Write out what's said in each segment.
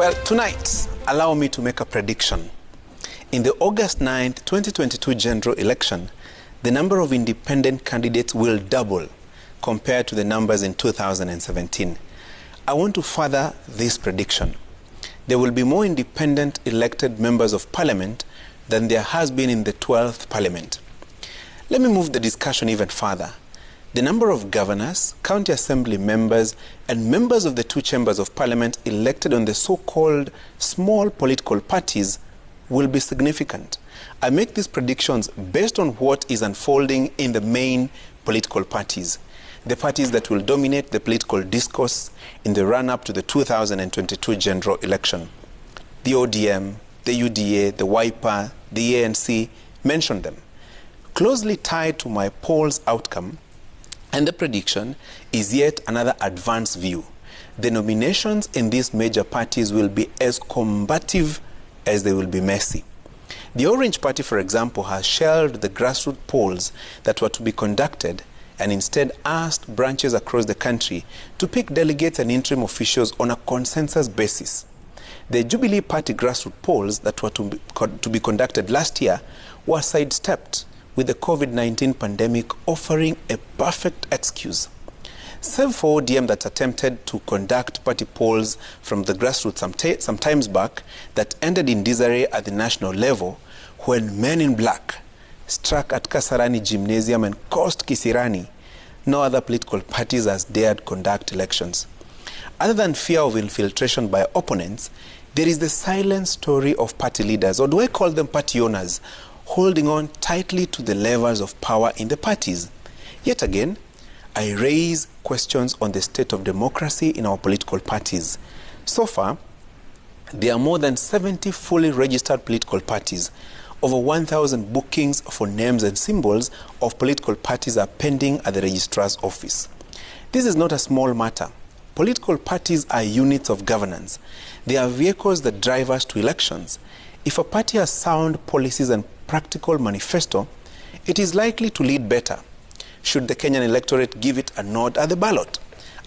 Well, tonight, allow me to make a prediction. In the August 9th, 2022 general election, the number of independent candidates will double compared to the numbers in 2017. I want to further this prediction. There will be more independent elected members of parliament than there has been in the 12th parliament. Let me move the discussion even further. The number of governors, county assembly members, and members of the two chambers of parliament elected on the so-called small political parties will be significant. I make these predictions based on what is unfolding in the main political parties, the parties that will dominate the political discourse in the run-up to the 2022 general election. The ODM, the UDA, the WIPA, the ANC, mention them. Closely tied to my poll's outcome and the prediction is yet another advanced view. The nominations in these major parties will be as combative as they will be messy. The Orange Party, for example, has shelved the grassroots polls that were to be conducted and instead asked branches across the country to pick delegates and interim officials on a consensus basis. The Jubilee Party grassroots polls that were to be conducted last year were sidestepped, with the COVID-19 pandemic offering a perfect excuse. Save for ODM that attempted to conduct party polls from the grassroots some times back that ended in disarray at the national level when men in black struck at Kasarani Gymnasium and caused Kisirani, no other political parties has dared conduct elections. Other than fear of infiltration by opponents, there is the silent story of party leaders, or do I call them party owners, holding on tightly to the levers of power in the parties. Yet again, I raise questions on the state of democracy in our political parties. So far, there are more than 70 fully registered political parties. Over 1,000 bookings for names and symbols of political parties are pending at the registrar's office. This is not a small matter. Political parties are units of governance. They are vehicles that drive us to elections. If a party has sound policies and practical manifesto, it is likely to lead better, should the Kenyan electorate give it a nod at the ballot.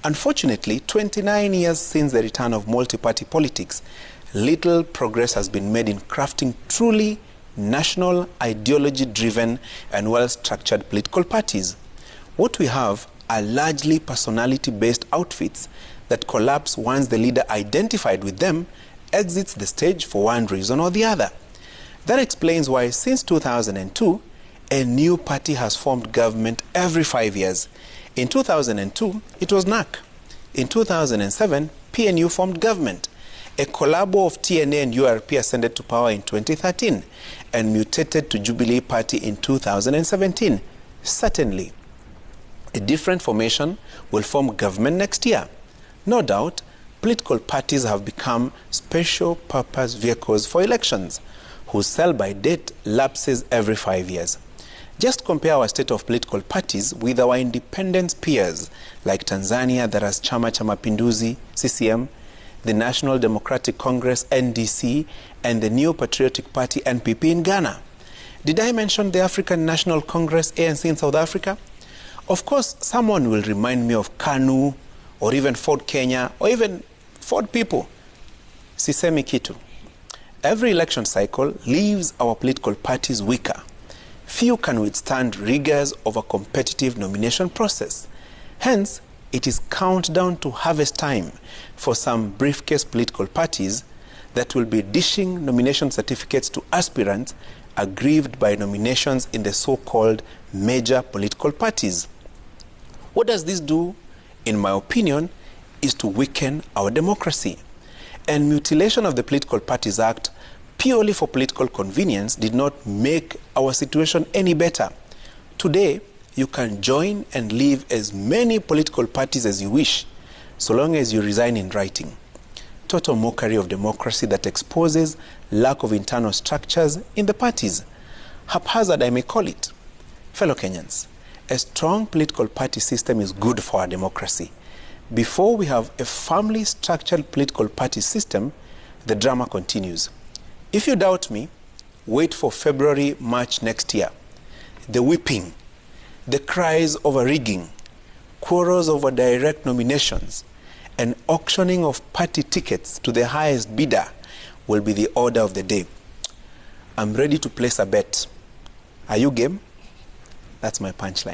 Unfortunately, 29 years since the return of multi-party politics, little progress has been made in crafting truly national, ideology-driven and well-structured political parties. What we have are largely personality-based outfits that collapse once the leader identified with them exits the stage for one reason or the other. That explains why since 2002, a new party has formed government every 5 years. In 2002, it was NAC. In 2007, PNU formed government. A collabo of TNA and URP ascended to power in 2013 and mutated to Jubilee Party in 2017. Certainly, a different formation will form government next year. No doubt, political parties have become special purpose vehicles for elections, whose sell-by date lapses every 5 years. Just compare our state of political parties with our independent peers like Tanzania that has Chama cha Mapinduzi, CCM, the National Democratic Congress, NDC, and the New Patriotic Party, NPP, in Ghana. Did I mention the African National Congress, ANC, in South Africa? Of course, someone will remind me of KANU, or even Ford Kenya, or even Ford People. Sisemi kitu. Every election cycle leaves our political parties weaker. Few can withstand rigors of a competitive nomination process. Hence, it is countdown to harvest time for some briefcase political parties that will be dishing nomination certificates to aspirants aggrieved by nominations in the so-called major political parties. What does this do, in my opinion, is to weaken our democracy. And mutilation of the Political Parties Act purely for political convenience did not make our situation any better. Today, you can join and leave as many political parties as you wish, so long as you resign in writing. Total mockery of democracy that exposes lack of internal structures in the parties. Haphazard, I may call it. Fellow Kenyans, a strong political party system is good for our democracy. Before we have a firmly structured political party system, the drama continues. If you doubt me, wait for February, March next year. The weeping, the cries over rigging, quarrels over direct nominations, and auctioning of party tickets to the highest bidder will be the order of the day. I'm ready to place a bet. Are you game? That's my punchline.